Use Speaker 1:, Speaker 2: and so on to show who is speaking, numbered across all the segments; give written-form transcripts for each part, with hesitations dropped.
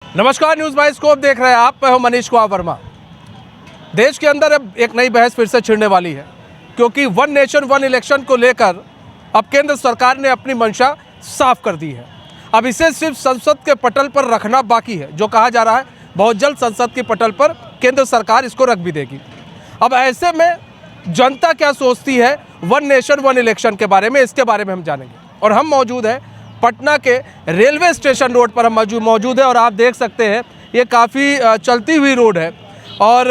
Speaker 1: नमस्कार, news bioscope देख रहे हैं आप। मैं हूं मनीष कुमार वर्मा। देश के अंदर अब एक नई बहस फिर से छिड़ने वाली है, क्योंकि वन नेशन वन इलेक्शन को लेकर अब केंद्र सरकार ने अपनी मंशा साफ कर दी है। अब इसे सिर्फ संसद के पटल पर रखना बाकी है, जो कहा जा रहा है बहुत जल्द संसद के पटल पर केंद्र सरकार इसको रख भी देगी। अब ऐसे में जनता क्या सोचती है वन नेशन वन इलेक्शन के बारे में, इसके बारे में हम जानेंगे। और हम मौजूद हैं पटना के रेलवे स्टेशन रोड पर, हम मौजूद है और आप देख सकते हैं ये काफ़ी चलती हुई रोड है और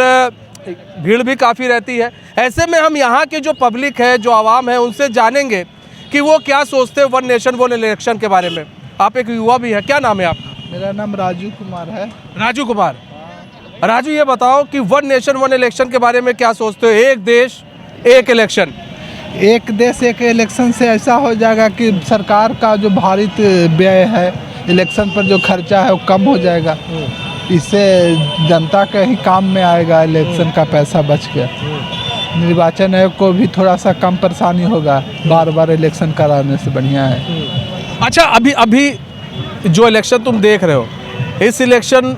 Speaker 1: भीड़ भी काफ़ी रहती है। ऐसे में हम यहाँ के जो पब्लिक है, जो आवाम है, उनसे जानेंगे कि वो क्या सोचते हैं वन नेशन वन इलेक्शन के बारे में। आप एक युवा भी है, क्या नाम है आपका?
Speaker 2: मेरा नाम राजू कुमार है।
Speaker 1: राजू कुमार। राजू, ये बताओ कि वन नेशन वन इलेक्शन के बारे में क्या सोचते हो? एक देश एक इलेक्शन।
Speaker 2: एक देश एक इलेक्शन से ऐसा हो जाएगा कि सरकार का जो भारित व्यय है इलेक्शन पर, जो खर्चा है वो कम हो जाएगा। इससे जनता के ही काम में आएगा, इलेक्शन का पैसा बच के। निर्वाचन आयोग को भी थोड़ा सा कम परेशानी होगा, बार बार इलेक्शन कराने से बढ़िया है।
Speaker 1: अच्छा, अभी जो इलेक्शन तुम देख रहे हो, इस इलेक्शन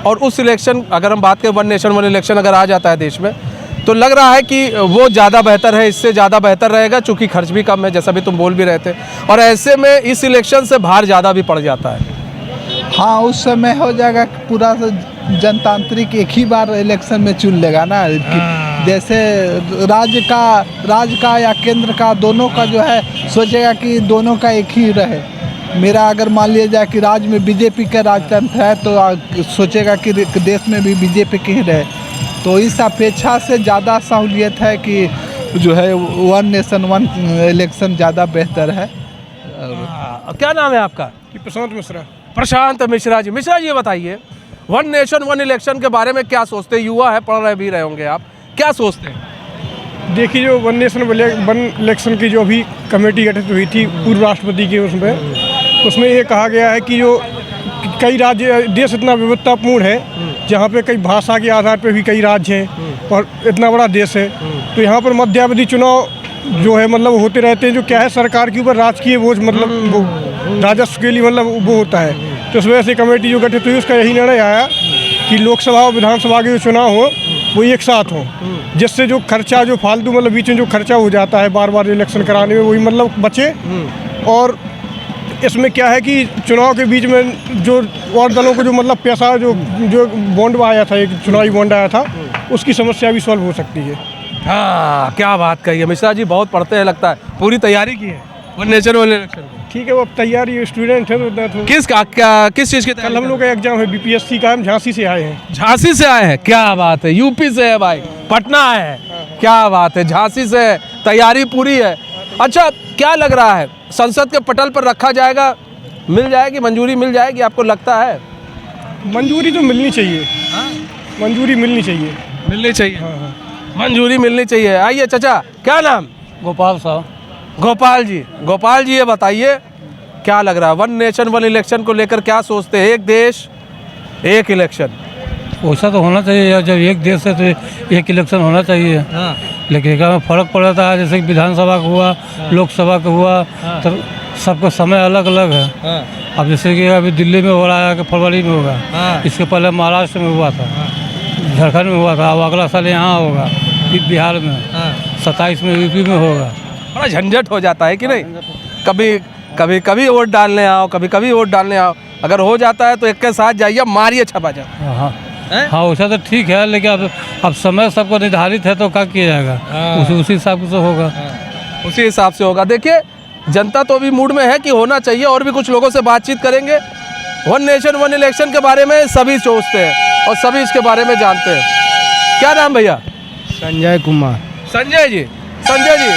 Speaker 1: और उस इलेक्शन, अगर हम बात करें वन नेशन वन इलेक्शन अगर आ जाता है देश में, तो लग रहा है कि वो ज़्यादा बेहतर है, इससे ज़्यादा बेहतर रहेगा, चूँकि खर्च भी कम है, जैसा भी तुम बोल भी रहे थे। और ऐसे में इस इलेक्शन से भार ज़्यादा भी पड़ जाता है।
Speaker 2: हाँ, उस समय हो जाएगा कि पूरा जनतांत्रिक एक ही बार इलेक्शन में चुन लेगा ना। जैसे राज्य का या केंद्र का, दोनों का जो है सोचेगा कि दोनों का एक ही रहे। मेरा अगर मान लिया जाए कि राज्य में बीजेपी का राजतंत्र है तो सोचेगा कि देश में भी बीजेपी की ही रहे। तो इस अपेक्षा से ज़्यादा सहूलियत है कि जो है वन नेशन वन इलेक्शन ज़्यादा बेहतर है।
Speaker 1: क्या नाम है आपका?
Speaker 3: प्रशांत मिश्रा।
Speaker 1: प्रशांत मिश्रा जी। मिश्रा जी, ये बताइए वन नेशन वन इलेक्शन के बारे में क्या सोचते हैं? युवा है, पढ़ रहे भी रहे होंगे आप, क्या सोचते हैं?
Speaker 3: देखिए, जो वन नेशन वन इलेक्शन की जो अभी कमेटी गठित हुई थी पूर्व राष्ट्रपति की, उसमें ये कहा गया है कि जो कई राज्य, देश इतना विविधतापूर्ण है, जहाँ पे कई भाषा के आधार पे भी कई राज्य हैं और इतना बड़ा देश है, तो यहाँ पर मध्यावधि चुनाव जो है मतलब होते रहते हैं। जो क्या है, सरकार के ऊपर राजकीय बोझ, मतलब वो राजस्व के लिए मतलब वो होता है। तो इस वजह से कमेटी जो गठित हुई उसका यही निर्णय आया कि लोकसभा और विधानसभा के जो चुनाव हो वो एक साथ हो, जिससे जो खर्चा, जो फालतू मतलब बीच में जो खर्चा हो जाता है बार बार इलेक्शन कराने में, वही मतलब बचे। और इसमें क्या है कि चुनाव के बीच में जो और दलों को जो मतलब पैसा जो बॉन्ड आया था, एक चुनावी बॉन्ड आया था, उसकी समस्या भी सॉल्व हो सकती है।
Speaker 1: हाँ, क्या बात कही है मिश्रा जी, बहुत पढ़ते हैं लगता है। पूरी तैयारी की है वन नेशन वन इलेक्शन?
Speaker 3: ठीक है, वो अब तैयारी, स्टूडेंट है तो
Speaker 1: किस चीज़ की?
Speaker 3: कल हम लोग का एग्जाम है बीपीएससी का, हम झांसी से आए हैं।
Speaker 1: झांसी से आए हैं? क्या बात है, यूपी से है भाई, पटना आए हैं, क्या बात है, झांसी से है, तैयारी पूरी है। अच्छा, क्या लग रहा है संसद के पटल पर रखा जाएगा, मिल जाएगी, मंजूरी मिल जाएगी आपको लगता है?
Speaker 3: मंजूरी तो मिलनी चाहिए। मंजूरी मिलनी चाहिए।
Speaker 1: मिलनी चाहिए। मंजूरी मिलनी चाहिए। आइए चाचा, क्या नाम?
Speaker 4: गोपाल साहब।
Speaker 1: गोपाल जी। गोपाल जी, ये बताइए क्या लग रहा है वन नेशन वन इलेक्शन को लेकर, क्या सोचते हैं? एक देश एक इलेक्शन,
Speaker 4: वैसा तो होना चाहिए यार, जब एक देश है तो एक इलेक्शन होना चाहिए।
Speaker 1: हाँ।
Speaker 4: लेकिन एक फ़र्क पड़ जाता है, जैसे कि विधानसभा का हुआ, लोकसभा का हुआ, तो सबका समय अलग अलग है। अब जैसे कि अभी दिल्ली में हो रहा है कि फरवरी में होगा, इसके पहले महाराष्ट्र में हुआ था, झारखंड में हुआ था, अब अगला साल यहाँ होगा, फिर बिहार में, 27 में यूपी में होगा।
Speaker 1: बड़ा झंझट हो जाता है कि नहीं? कभी वोट डालने आओ, कभी वोट डालने आओ। अगर हो जाता है तो एक के साथ जाइए, मारिए छपा जाए।
Speaker 4: हाँ, वैसा तो ठीक है, लेकिन अब समय सबको निर्धारित है तो क्या किया जाएगा, उसी हिसाब से होगा।
Speaker 1: उसी हिसाब से होगा। देखिए, जनता तो अभी मूड में है कि होना चाहिए, और भी कुछ लोगों से बातचीत करेंगे। वन नेशन वन इलेक्शन के बारे में सभी सोचते हैं और सभी इसके बारे में जानते हैं। क्या नाम भैया?
Speaker 2: संजय कुमार।
Speaker 1: संजय जी। संजय जी,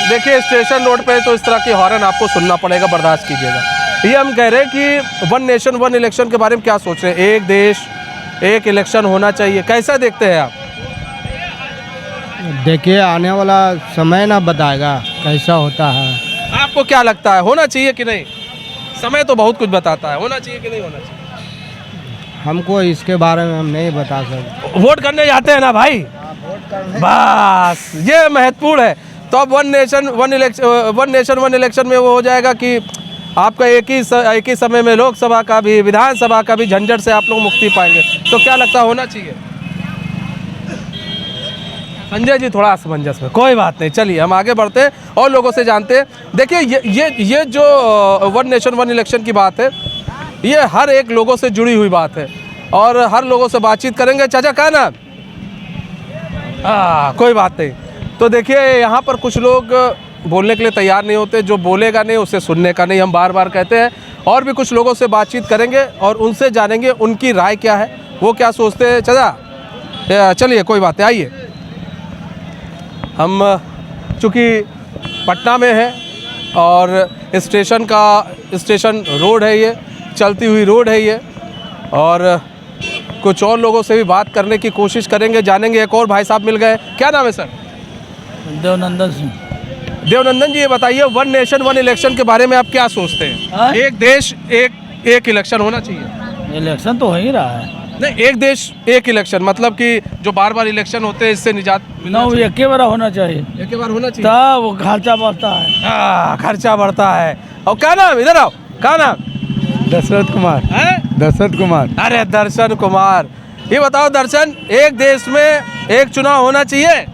Speaker 1: देखिए स्टेशन रोड पे तो इस तरह की हॉर्न आपको सुनना पड़ेगा, बर्दाश्त कीजिएगा। ये हम कह रहे हैं कि वन नेशन वन इलेक्शन के बारे में क्या सोच रहे हैं? एक देश एक इलेक्शन होना चाहिए, कैसा देखते हैं आप?
Speaker 2: देखिए, आने वाला समय ना बताएगा कैसा होता है।
Speaker 1: आपको क्या लगता है, होना चाहिए कि नहीं? समय तो बहुत कुछ बताता है, होना चाहिए कि नहीं होना चाहिए?
Speaker 2: हमको इसके बारे में हम नहीं बता सकते।
Speaker 1: वोट करने जाते हैं ना भाई, बस ये महत्वपूर्ण है। तो अब वन नेशन वन इलेक्शन में वो हो जाएगा कि आपका एक ही समय में लोकसभा का भी विधानसभा का भी झंझट से आप लोग मुक्ति पाएंगे, तो क्या लगता होना चाहिए? संजय जी थोड़ा असमंजस में, कोई बात नहीं, चलिए हम आगे बढ़ते हैं और लोगों से जानते हैं। देखिए ये जो वन नेशन वन इलेक्शन की बात है, ये हर एक लोगों से जुड़ी हुई बात है और हर लोगों से बातचीत करेंगे। चाचा क्या नाम? कोई बात नहीं। तो देखिए यहाँ पर कुछ लोग बोलने के लिए तैयार नहीं होते, जो बोलेगा नहीं उसे सुनने का नहीं, हम बार बार कहते हैं। और भी कुछ लोगों से बातचीत करेंगे और उनसे जानेंगे उनकी राय क्या है, वो क्या सोचते हैं। चाचा चलिए कोई बात नहीं, आइए। हम चूँकि पटना में हैं और स्टेशन रोड है, ये चलती हुई रोड है ये, और कुछ और लोगों से भी बात करने की कोशिश करेंगे, जानेंगे। एक और भाई साहब मिल गए, क्या नाम है सर?
Speaker 5: देवनंदन सिंह।
Speaker 1: देवनंदन जी, ये बताइए वन नेशन वन इलेक्शन के बारे में आप क्या सोचते हैं? एक देश एक इलेक्शन होना चाहिए।
Speaker 5: इलेक्शन तो हो ही रहा है।
Speaker 1: नहीं, एक देश एक इलेक्शन मतलब कि जो बार बार इलेक्शन होते हैं इससे निजात
Speaker 5: ना, वो एक बार होना चाहिए,
Speaker 1: एक बार होना चाहिए,
Speaker 5: तब वो खर्चा बढ़ता है।
Speaker 1: खर्चा बढ़ता है। और क्या नाम, इधर आओ, क्या नाम?
Speaker 2: दशरथ कुमार। दशरथ कुमार।
Speaker 1: अरे दर्शन कुमार, ये बताओ दर्शन, एक देश में एक चुनाव होना चाहिए?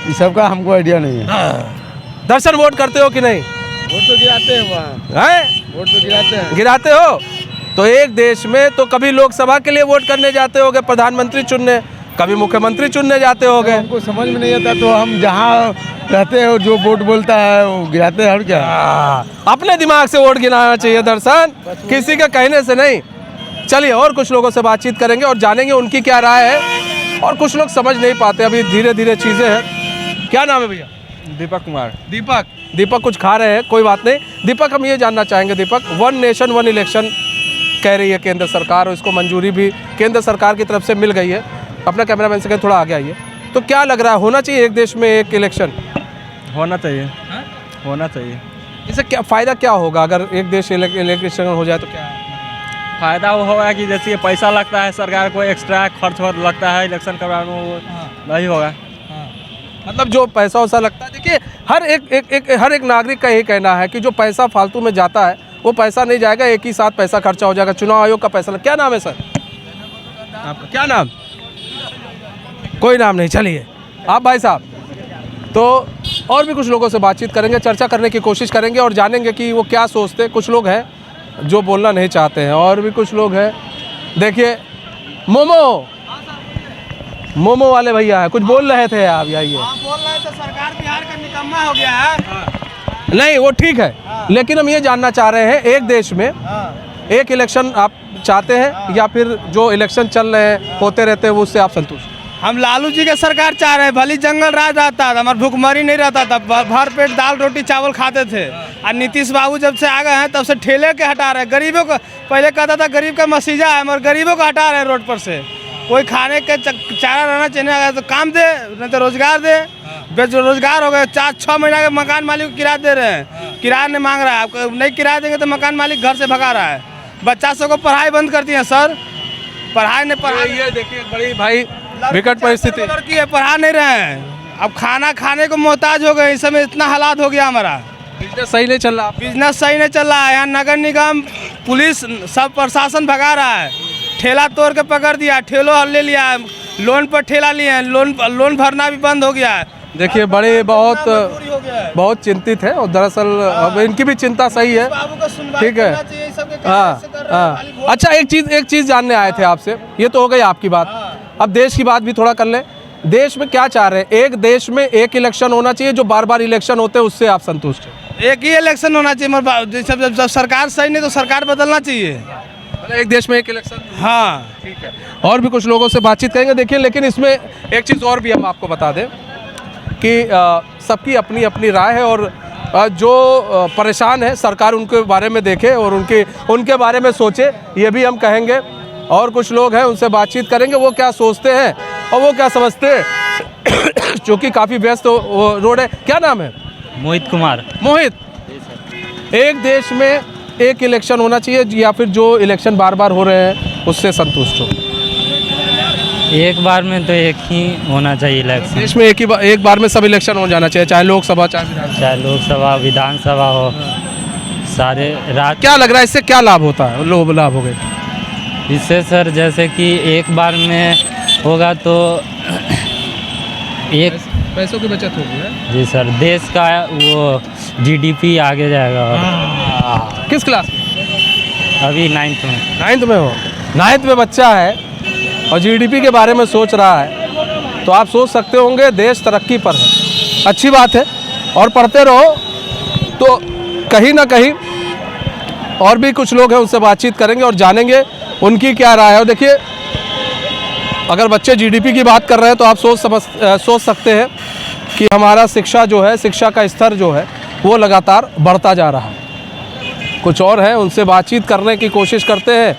Speaker 2: इस सब का हमको आइडिया नहीं है।
Speaker 1: दर्शन वोट करते हो कि नहीं?
Speaker 2: वोट तो गिराते हैं वहाँ, वोट तो गिराते हैं।
Speaker 1: गिराते हो? तो एक देश में तो कभी लोकसभा के लिए वोट करने जाते होगे, प्रधानमंत्री चुनने, कभी मुख्यमंत्री चुनने जाते होगे।
Speaker 2: हमको समझ में नहीं आता, तो हम जहाँ रहते हो जो वोट बोलता है वो गिराते हैं, और क्या।
Speaker 1: अपने दिमाग से वोट गिराना चाहिए दर्शन, किसी के कहने से नहीं। चलिए और कुछ लोगों से बातचीत करेंगे और जानेंगे उनकी क्या राय है। और कुछ लोग समझ नहीं पाते, अभी धीरे धीरे चीज़ें हैं। क्या नाम है भैया?
Speaker 2: दीपक कुमार।
Speaker 1: दीपक कुछ खा रहे हैं, कोई बात नहीं। दीपक हम ये जानना चाहेंगे, दीपक, वन नेशन वन इलेक्शन कह रही है केंद्र सरकार और इसको मंजूरी भी केंद्र सरकार की तरफ से मिल गई है। अपना कैमरामैन से थोड़ा आगे आइए। तो क्या लग रहा है, होना चाहिए एक देश में एक इलेक्शन?
Speaker 6: होना चाहिए, होना चाहिए।
Speaker 1: इससे क्या फ़ायदा क्या होगा अगर एक देश इलेक्शन हो जाए तो? क्या
Speaker 6: फ़ायदा वो होगा कि जैसे पैसा लगता है सरकार को, एक्स्ट्रा खर्च लगता है इलेक्शन करवाने में, वो नहीं होगा।
Speaker 1: मतलब जो पैसा वैसा लगता है, देखिए हर एक नागरिक का यही कहना है कि जो पैसा फालतू में जाता है वो पैसा नहीं जाएगा, एक ही साथ पैसा खर्चा हो जाएगा। चुनाव आयोग का पैसा क्या नाम है सर आपका? क्या नाम? कोई नाम नहीं, चलिए आप भाई साहब। तो और भी कुछ लोगों से बातचीत करेंगे, चर्चा करने की कोशिश करेंगे और जानेंगे कि वो क्या सोचते हैं। कुछ लोग हैं जो बोलना नहीं चाहते हैं और भी कुछ लोग हैं। देखिए मोमो वाले भैया है, कुछ बोल रहे थे आप, आइए।
Speaker 5: बोल रहे थे सरकार बिहार का निकम्मा हो गया है।
Speaker 1: नहीं वो ठीक है, लेकिन हम ये जानना चाह रहे हैं, एक देश में एक इलेक्शन आप चाहते हैं या फिर जो इलेक्शन चल रहे हैं होते रहते हैं वो उससे आप संतुष्ट?
Speaker 5: हम लालू जी के सरकार चाह रहे हैं, भली जंगल राज रहता था, हमारा भूखमरी नहीं रहता था, भर पेट दाल रोटी चावल खाते थे। और नीतीश बाबू जब से आ गए हैं तब से ठेले के हटा रहे हैं गरीबों को। पहले कहता था गरीब का मसीजा है, मगर गरीबों को हटा रहे हैं रोड पर से। कोई खाने के चारा रहना चाहिए तो काम दे, नहीं तो रोजगार दे। बेरोजगार हो गए, 4-6 महीना के मकान मालिक को किराया दे रहे हैं, किराया नहीं मांग रहा है। आपको नहीं किराया देंगे तो मकान मालिक घर से भगा रहा है। बच्चा सब को पढ़ाई बंद कर दिए सर, पढ़ाई नहीं पढ़ाई।
Speaker 1: ये देखिए बड़ी भाई विकट परिस्थिति,
Speaker 5: लड़की है, पढ़ा नहीं रहे हैं। अब खाना खाने को मोहताज हो गए, इस समय इतना हालात हो गया हमारा।
Speaker 1: बिजनेस सही नहीं चल रहा,
Speaker 5: बिजनेस सही नहीं चल रहा है। यहाँ नगर निगम पुलिस सब प्रशासन भगा रहा है, ठेला तोड़ के पकड़ दिया, ठेलो ले लिया, लोन पर ठेला लिए हैं, लोन भरना भी बंद हो गया है।
Speaker 1: देखिए बड़े बहुत चिंतित है और दरअसल अब इनकी भी चिंता सही है, ठीक है। हाँ। अच्छा एक चीज़ जानने आए थे आपसे, ये तो हो गई आपकी बात, अब देश की बात भी थोड़ा कर लें। देश में क्या चाह रहे हैं? एक देश में एक इलेक्शन होना चाहिए, जो बार बार इलेक्शन होते हैं उससे आप संतुष्ट हैं?
Speaker 5: एक ही इलेक्शन होना चाहिए, मगर जब सरकार सही नहीं तो सरकार बदलना चाहिए।
Speaker 1: एक देश में एक इलेक्शन,
Speaker 5: हाँ
Speaker 1: ठीक है। और भी कुछ लोगों से बातचीत करेंगे, देखिए। लेकिन इसमें एक चीज़ और भी हम आपको बता दें कि सबकी अपनी अपनी राय है और जो परेशान है सरकार उनके बारे में देखे और उनके बारे में सोचे, ये भी हम कहेंगे। और कुछ लोग हैं उनसे बातचीत करेंगे, वो क्या सोचते हैं और वो क्या समझते हैं क्योंकि काफ़ी व्यस्त रोड है। क्या नाम है?
Speaker 6: मोहित कुमार।
Speaker 1: मोहित, एक देश में एक इलेक्शन होना चाहिए या फिर जो इलेक्शन बार बार हो रहे हैं उससे संतुष्ट हो?
Speaker 6: एक बार में तो एक ही होना चाहिए इलेक्शन।
Speaker 1: देश में एक बार में सब इलेक्शन हो जाना चाहिए, चाहे लोकसभा चाहे विधानसभा।
Speaker 6: चाहे लोकसभा विधानसभा हो,
Speaker 7: सारे
Speaker 1: क्या लग रहा है इससे क्या लाभ होता है, लाभ हो गए?
Speaker 7: इससे सर जैसे कि एक बार में होगा तो एक
Speaker 1: पैसों की बचत होगी है?
Speaker 7: जी सर, देश का वो जीडीपी आगे जाएगा।
Speaker 1: किस क्लास में?
Speaker 7: अभी 9th में।
Speaker 1: 9th में हो? 9th में बच्चा है और जीडीपी के बारे में सोच रहा है, तो आप सोच सकते होंगे देश तरक्की पर है। अच्छी बात है और पढ़ते रहो। तो कहीं ना कहीं और भी कुछ लोग हैं, उनसे बातचीत करेंगे और जानेंगे उनकी क्या राय है। और देखिए, अगर बच्चे जीडीपी की बात कर रहे हैं तो आप सोच सकते हैं कि हमारा शिक्षा जो है, शिक्षा का स्तर जो है वो लगातार बढ़ता जा रहा है। कुछ और हैं, उनसे बातचीत करने की कोशिश करते हैं।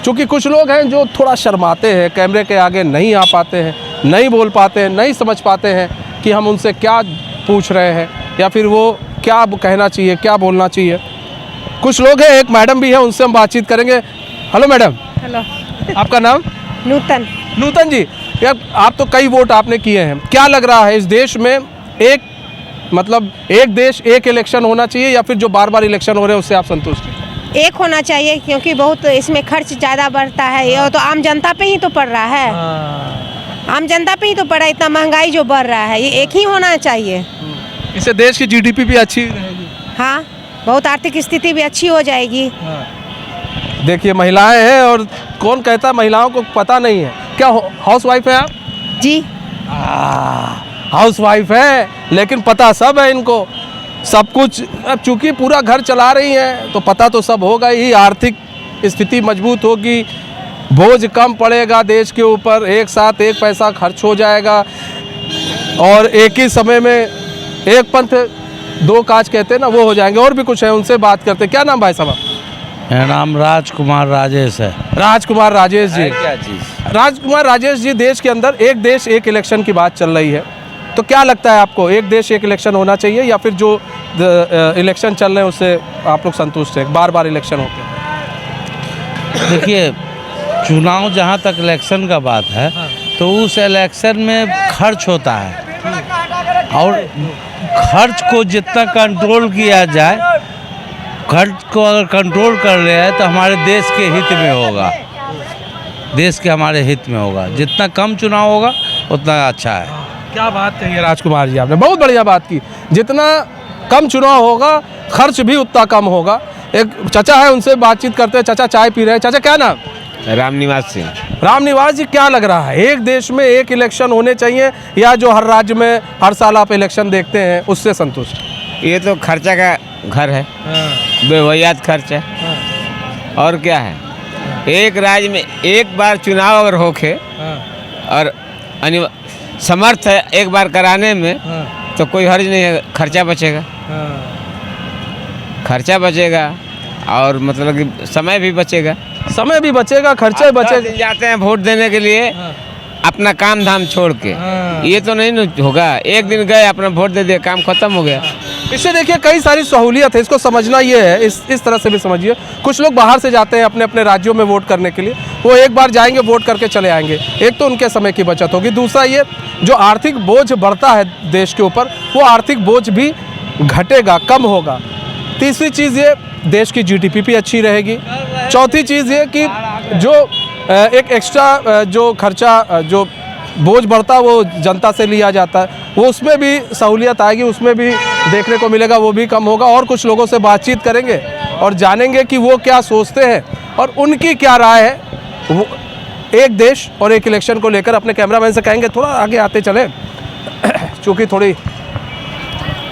Speaker 1: क्योंकि कुछ लोग हैं जो थोड़ा शर्माते हैं, कैमरे के आगे नहीं आ पाते हैं, नहीं बोल पाते हैं, नहीं समझ पाते हैं कि हम उनसे क्या पूछ रहे हैं या फिर वो क्या कहना चाहिए, क्या बोलना चाहिए। कुछ लोग हैं, एक मैडम भी है, उनसे हम बातचीत करेंगे। Hello madam.
Speaker 8: हेलो।
Speaker 1: आपका नाम?
Speaker 8: नूतन।
Speaker 1: नूतन जी, यार आप तो कई वोट आपने किए हैं, क्या लग रहा है इस देश में एक देश एक इलेक्शन होना चाहिए या फिर जो बार बार इलेक्शन हो रहे हैं उससे आप संतुष्ट हैं?
Speaker 8: एक होना चाहिए, क्योंकि बहुत इसमें खर्च ज़्यादा बढ़ता है। ये तो आम जनता पे ही तो पड़ रहा है। आम जनता पे ही तो पड़ रहा है, इतना महंगाई जो बढ़ रहा है। ये एक ही होना चाहिए।
Speaker 1: इससे देश की जीडीपी भी अच्छी रहेगी।
Speaker 8: हाँ, बहुत आर्थिक स्थिति भी अच्छी हो जाएगी।
Speaker 1: देखिए, महिलाएं हैं और कौन कहता महिलाओं को पता नहीं है। क्या हाउस वाइफ है आप?
Speaker 8: जी
Speaker 1: हाउस वाइफ है, लेकिन पता सब है इनको, सब कुछ। अब चूंकि पूरा घर चला रही हैं तो पता तो सब होगा ही। आर्थिक स्थिति मजबूत होगी, बोझ कम पड़ेगा देश के ऊपर, एक साथ एक पैसा खर्च हो जाएगा और एक ही समय में एक पंथ दो काज कहते हैं ना, वो हो जाएंगे। और भी कुछ है, उनसे बात करते। क्या नाम भाई साहब?
Speaker 9: मेरा नाम राजकुमार राजेश है।
Speaker 1: राजकुमार राजेश जी।
Speaker 9: क्या चीज़?
Speaker 1: राजकुमार राजेश जी, देश के अंदर एक देश एक इलेक्शन की बात चल रही है, तो क्या लगता है आपको, एक देश एक इलेक्शन होना चाहिए या फिर जो इलेक्शन चल रहे हैं उससे आप लोग संतुष्ट हैं? बार बार इलेक्शन होते हैं।
Speaker 9: देखिए, चुनाव जहाँ तक इलेक्शन का बात है तो उस इलेक्शन में खर्च होता है और खर्च को जितना कंट्रोल किया जाए, खर्च को अगर कंट्रोल कर रहे हैं तो हमारे देश के हित में होगा, देश के हमारे हित में होगा। जितना कम चुनाव होगा उतना अच्छा है।
Speaker 1: क्या बात कही है राजकुमार जी, आपने बहुत बढ़िया बात की। जितना कम चुनाव होगा, खर्च भी उतना कम होगा। एक चाचा है, उनसे बातचीत करते हैं। चाचा चाय पी रहे हैं। चाचा क्या नाम?
Speaker 10: रामनिवास सिंह।
Speaker 1: रामनिवास जी, क्या लग रहा है, एक देश में एक इलेक्शन होने चाहिए या जो हर राज्य में हर साल आप इलेक्शन देखते हैं उससे संतुष्ट?
Speaker 10: ये तो खर्चा का घर है, बेवजह खर्च है। और क्या है, एक राज्य में एक बार चुनाव अगर होके और समर्थ है एक बार कराने में तो कोई हर्ज नहीं है, खर्चा बचेगा। खर्चा बचेगा और मतलब कि समय भी बचेगा।
Speaker 1: समय भी बचेगा, खर्चा बचेगा।
Speaker 10: जाते हैं वोट देने के लिए अपना काम धाम छोड़ के, ये तो नहीं होगा। एक दिन गए, अपना वोट दे दिया, काम खत्म हो गया।
Speaker 1: इससे देखिए कई सारी सहूलियत है, इसको समझना ये है। इस तरह से भी समझिए, कुछ लोग बाहर से जाते हैं अपने अपने राज्यों में वोट करने के लिए, वो एक बार जाएंगे, वोट करके चले आएंगे। एक तो उनके समय की बचत होगी, दूसरा ये जो आर्थिक बोझ बढ़ता है देश के ऊपर, वो आर्थिक बोझ भी घटेगा, कम होगा। तीसरी चीज़ ये, देश की जीडीपी भी अच्छी रहेगी। चौथी चीज़ ये कि जो एक एक्स्ट्रा जो खर्चा, जो बोझ बढ़ता है वो जनता से लिया जाता है, वो उसमें भी सहूलियत आएगी, उसमें भी देखने को मिलेगा, वो भी कम होगा। और कुछ लोगों से बातचीत करेंगे और जानेंगे कि वो क्या सोचते हैं और उनकी क्या राय है वो एक देश और एक इलेक्शन को लेकर। अपने कैमरामैन से कहेंगे थोड़ा आगे आते चले, चूँकि थोड़ी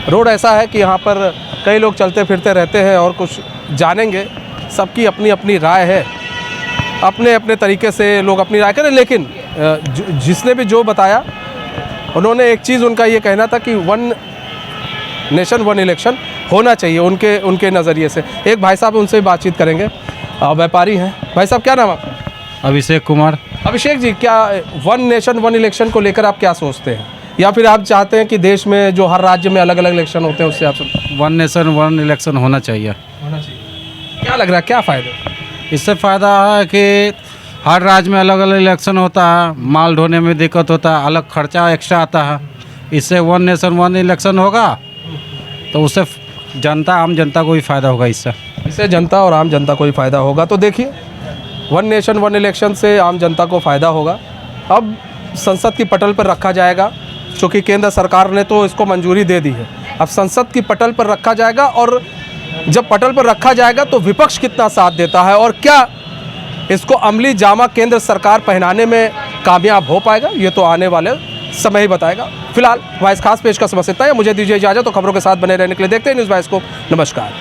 Speaker 1: रोड ऐसा है कि यहाँ पर कई लोग चलते फिरते रहते हैं और कुछ जानेंगे। सबकी अपनी अपनी राय है, अपने अपने तरीके से लोग अपनी राय करें। लेकिन जिसने भी जो बताया, उन्होंने एक चीज़, उनका ये कहना था कि वन नेशन वन इलेक्शन होना चाहिए उनके नज़रिए से। एक भाई साहब, उनसे बातचीत करेंगे, व्यापारी हैं। भाई साहब क्या नाम आपका?
Speaker 4: अभिषेक कुमार।
Speaker 1: अभिषेक जी, क्या वन नेशन वन इलेक्शन को लेकर आप क्या सोचते हैं, या फिर आप चाहते हैं कि देश में जो हर राज्य में अलग अलग इलेक्शन होते हैं उससे आप?
Speaker 4: वन नेशन वन इलेक्शन होना चाहिए।
Speaker 1: क्या लग रहा है, क्या फ़ायदा?
Speaker 4: इससे फ़ायदा है कि हर राज्य में अलग अलग इलेक्शन होता है, माल ढोने में दिक्कत होता है, अलग खर्चा एक्स्ट्रा आता है। इससे वन नेशन वन इलेक्शन होगा तो उससे
Speaker 11: जनता आम जनता को भी फ़ायदा होगा इससे।
Speaker 1: इससे जनता और आम जनता को ही फ़ायदा होगा। तो देखिए, वन नेशन वन इलेक्शन से आम जनता को फ़ायदा होगा। अब संसद की पटल पर रखा जाएगा, क्योंकि केंद्र सरकार ने तो इसको मंजूरी दे दी है। अब संसद की पटल पर रखा जाएगा, और जब पटल पर रखा जाएगा तो विपक्ष कितना साथ देता है और क्या इसको अमली जामा केंद्र सरकार पहनाने में कामयाब हो पाएगा, ये तो आने वाले समय ही बताएगा। फिलहाल वॉइस खास पेश का समझ इतना है। मुझे दीजिए इजाज़त। तो खबरों के साथ बने रहने के लिए देखते हैं न्यूज़ वॉइस को। नमस्कार।